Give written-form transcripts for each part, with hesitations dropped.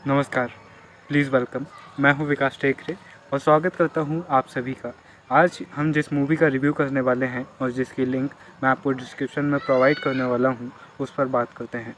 नमस्कार, please welcome. मैं हूं विकास टेकरे और स्वागत करता हूं आप सभी का। आज हम जिस मूवी का रिव्यू करने वाले हैं और जिसकी लिंक मैं आपको डिस्क्रिप्शन में प्रोवाइड करने वाला हूं, उस पर बात करते हैं।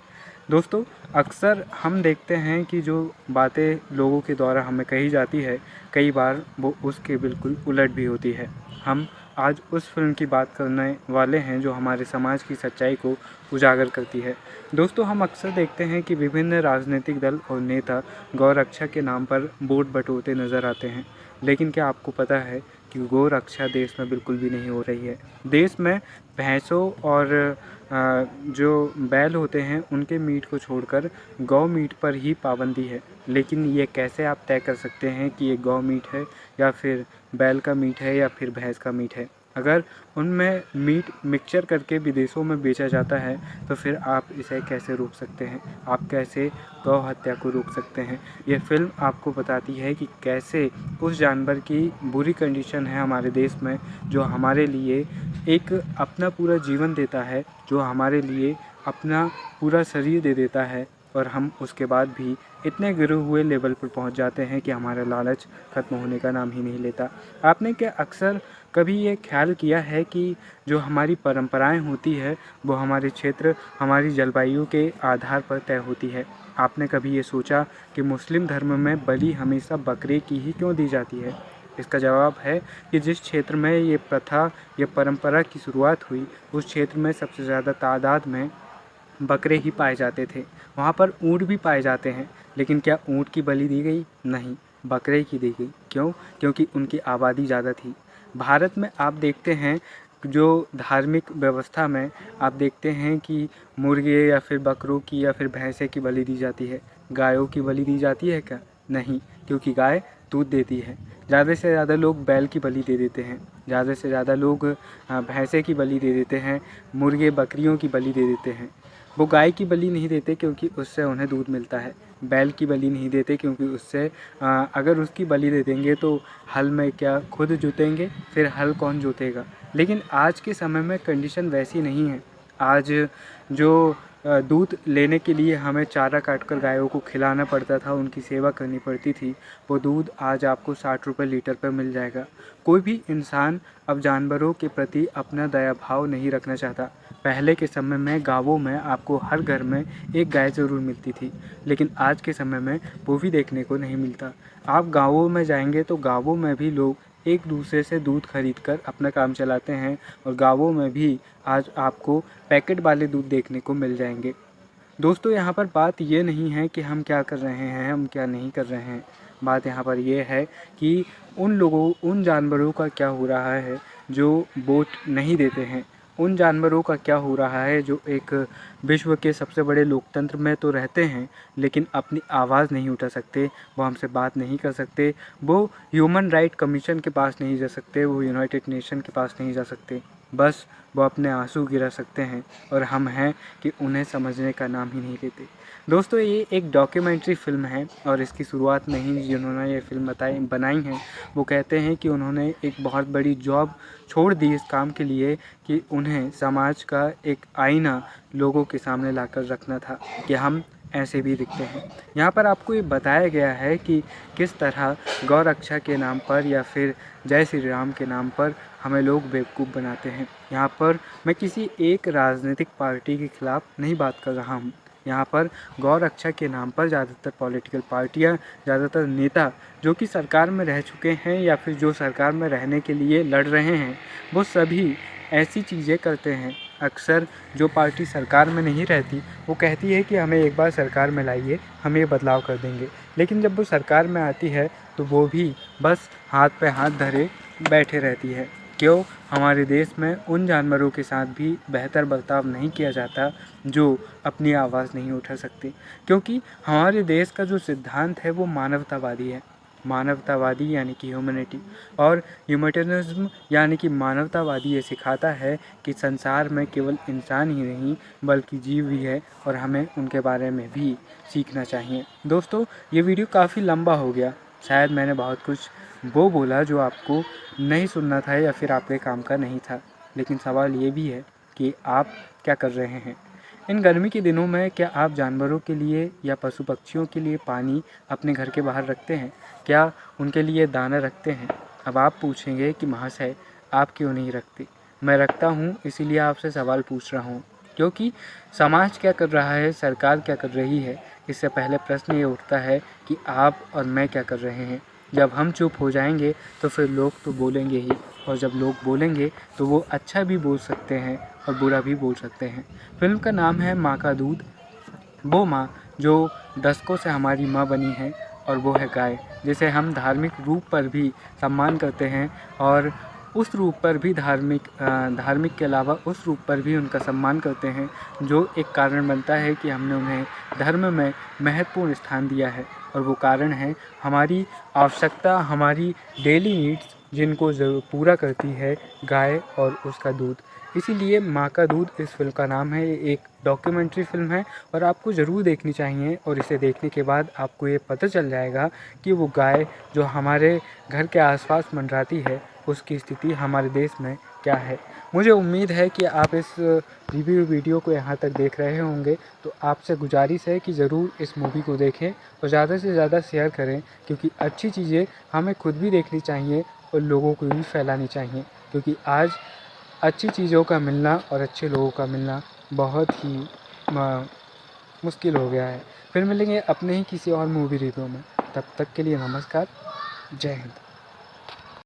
दोस्तों, अक्सर हम देखते हैं कि जो बातें लोगों के द्वारा हमें कही जाती है, कई बार वो उसके बिल्कुल उलट भी होती है। हम आज उस फिल्म की बात करने वाले हैं जो हमारे समाज की सच्चाई को उजागर करती है। दोस्तों, हम अक्सर देखते हैं कि विभिन्न राजनीतिक दल और नेता गौ रक्षा के नाम पर वोट बटोरते नज़र आते हैं, लेकिन क्या आपको पता है कि गौ रक्षा देश में बिल्कुल भी नहीं हो रही है। देश में भैंसों और जो बैल होते हैं उनके मीट को छोड़कर गौ मीट पर ही पाबंदी है। लेकिन ये कैसे आप तय कर सकते हैं कि ये गौ मीट है या फिर बैल का मीट है या फिर भैंस का मीट है? अगर उनमें मीट मिक्सचर करके विदेशों में बेचा जाता है तो फिर आप इसे कैसे रोक सकते हैं? आप कैसे गौ हत्या को रोक सकते हैं? ये फिल्म आपको बताती है कि कैसे उस जानवर की बुरी कंडीशन है हमारे देश में, जो हमारे लिए एक अपना पूरा जीवन देता है, जो हमारे लिए अपना पूरा शरीर दे देता है, और हम उसके बाद भी इतने गिरे हुए लेवल पर पहुंच जाते हैं कि हमारा लालच ख़त्म होने का नाम ही नहीं लेता। आपने क्या अक्सर कभी ये ख्याल किया है कि जो हमारी परंपराएं होती है वो हमारे क्षेत्र, हमारी जलवायु के आधार पर तय होती है? आपने कभी ये सोचा कि मुस्लिम धर्म में बलि हमेशा बकरे की ही क्यों दी जाती है? इसका जवाब है कि जिस क्षेत्र में ये प्रथा, ये परंपरा की शुरुआत हुई, उस क्षेत्र में सबसे ज़्यादा तादाद में बकरे ही पाए जाते थे। वहाँ पर ऊँट भी पाए जाते हैं, लेकिन क्या ऊँट की बलि दी गई? नहीं, बकरे की दी गई। क्यों? क्योंकि उनकी आबादी ज़्यादा थी। भारत में आप देखते हैं जो धार्मिक व्यवस्था में आप देखते हैं कि मुर्गे या फिर बकरों की या फिर भैंसे की बलि दी जाती है। गायों की बलि दी जाती है क्या? नहीं, क्योंकि गाय दूध देती है। ज़्यादा से ज़्यादा लोग बैल की बलि दे देते हैं, ज़्यादा से ज़्यादा लोग भैंसे की बलि दे देते हैं, मुर्गे बकरियों की बलि दे देते हैं। वो गाय की बलि नहीं देते क्योंकि उससे उन्हें दूध मिलता है। बैल की बलि नहीं देते क्योंकि उससे अगर उसकी बलि दे देंगे तो हल में क्या खुद जोतेंगे, फिर हल कौन जोतेगा। लेकिन आज के समय में कंडीशन वैसी नहीं है। आज जो दूध लेने के लिए हमें चारा काटकर गायों को खिलाना पड़ता था, उनकी सेवा करनी पड़ती थी, वो दूध आज आपको 60 रुपये लीटर पर मिल जाएगा। कोई भी इंसान अब जानवरों के प्रति अपना दया भाव नहीं रखना चाहता। पहले के समय में गाँवों में आपको हर घर में एक गाय ज़रूर मिलती थी, लेकिन आज के समय में वो भी देखने को नहीं मिलता। आप गाँवों में जाएंगे तो गाँवों में भी लोग एक दूसरे से दूध खरीदकर अपना काम चलाते हैं, और गाँवों में भी आज आपको पैकेट वाले दूध देखने को मिल जाएंगे। दोस्तों, यहाँ पर बात ये नहीं है कि हम क्या कर रहे हैं, हम क्या नहीं कर रहे हैं। बात यहाँ पर ये है कि उन लोगों, उन जानवरों का क्या हो रहा है जो वोट नहीं देते हैं। उन जानवरों का क्या हो रहा है जो एक विश्व के सबसे बड़े लोकतंत्र में तो रहते हैं, लेकिन अपनी आवाज़ नहीं उठा सकते, वो हमसे बात नहीं कर सकते, वो ह्यूमन राइट कमीशन के पास नहीं जा सकते, वो यूनाइटेड नेशन के पास नहीं जा सकते। बस वो अपने आंसू गिरा सकते हैं, और हम हैं कि उन्हें समझने का नाम ही नहीं लेते। दोस्तों, ये एक डॉक्यूमेंट्री फ़िल्म है, और इसकी शुरुआत में ही जिन्होंने ये फ़िल्म बनाई है वो कहते हैं कि उन्होंने एक बहुत बड़ी जॉब छोड़ दी इस काम के लिए कि उन्हें समाज का एक आईना लोगों के सामने लाकर रखना था कि हम ऐसे भी दिखते हैं। यहाँ पर आपको ये बताया गया है कि किस तरह गौ रक्षा के नाम पर या फिर जय श्री राम के नाम पर हमें लोग बेवकूफ़ बनाते हैं। यहाँ पर मैं किसी एक राजनीतिक पार्टी के खिलाफ़ नहीं बात कर रहा हूँ। यहाँ पर गौ रक्षा के नाम पर ज़्यादातर पॉलिटिकल पार्टियाँ, ज़्यादातर नेता जो कि सरकार में रह चुके हैं या फिर जो सरकार में रहने के लिए लड़ रहे हैं, वो सभी ऐसी चीज़ें करते हैं। अक्सर जो पार्टी सरकार में नहीं रहती वो कहती है कि हमें एक बार सरकार में लाइए, हम ये बदलाव कर देंगे। लेकिन जब वो सरकार में आती है तो वो भी बस हाथ पे हाथ धरे बैठे रहती है। क्यों? हमारे देश में उन जानवरों के साथ भी बेहतर बर्ताव नहीं किया जाता जो अपनी आवाज़ नहीं उठा सकते, क्योंकि हमारे देश का जो सिद्धांत है वो मानवतावादी है। मानवतावादी यानी कि ह्यूमैनिटी, और ह्यूमैनिज्म यानी कि मानवतावादी ये सिखाता है कि संसार में केवल इंसान ही नहीं बल्कि जीव भी है, और हमें उनके बारे में भी सीखना चाहिए। दोस्तों, ये वीडियो काफ़ी लंबा हो गया। शायद मैंने बहुत कुछ वो बोला जो आपको नहीं सुनना था या फिर आपके काम का नहीं था, लेकिन सवाल ये भी है कि आप क्या कर रहे हैं। इन गर्मी के दिनों में क्या आप जानवरों के लिए या पशु पक्षियों के लिए पानी अपने घर के बाहर रखते हैं? क्या उनके लिए दाना रखते हैं? अब आप पूछेंगे कि महाशय आप क्यों नहीं रखते? मैं रखता हूँ, इसीलिए आपसे सवाल पूछ रहा हूँ। क्योंकि समाज क्या कर रहा है, सरकार क्या कर रही है, इससे पहले प्रश्न ये उठता है कि आप और मैं क्या कर रहे हैं। जब हम चुप हो जाएंगे तो फिर लोग तो बोलेंगे ही, और जब लोग बोलेंगे तो वो अच्छा भी बोल सकते हैं और बुरा भी बोल सकते हैं। फिल्म का नाम है माँ का दूध। वो माँ जो दशकों से हमारी माँ बनी है, और वो है गाय, जिसे हम धार्मिक रूप पर भी सम्मान करते हैं, और उस रूप पर भी धार्मिक के अलावा उस रूप पर भी उनका सम्मान करते हैं, जो एक कारण बनता है कि हमने उन्हें धर्म में महत्वपूर्ण स्थान दिया है। और वो कारण है हमारी आवश्यकता, हमारी डेली नीड्स, जिनको पूरा करती है गाय और उसका दूध। इसीलिए माँ का दूध इस फिल्म का नाम है। ये एक डॉक्यूमेंट्री फ़िल्म है और आपको ज़रूर देखनी चाहिए, और इसे देखने के बाद आपको ये पता चल जाएगा कि वो गाय जो हमारे घर के आसपास मंडराती है, उसकी स्थिति हमारे देश में क्या है। मुझे उम्मीद है कि आप इस रिव्यू वीडियो को यहाँ तक देख रहे होंगे, तो आपसे गुजारिश है कि ज़रूर इस मूवी को देखें और ज़्यादा से ज़्यादा शेयर करें, क्योंकि अच्छी चीज़ें हमें खुद भी देखनी चाहिए और लोगों को भी फैलानी चाहिए। क्योंकि आज अच्छी चीज़ों का मिलना और अच्छे लोगों का मिलना बहुत ही मुश्किल हो गया है। फिर मिलेंगे अपने ही किसी और मूवी रिव्यू में। तब तक के लिए नमस्कार। जय हिंद।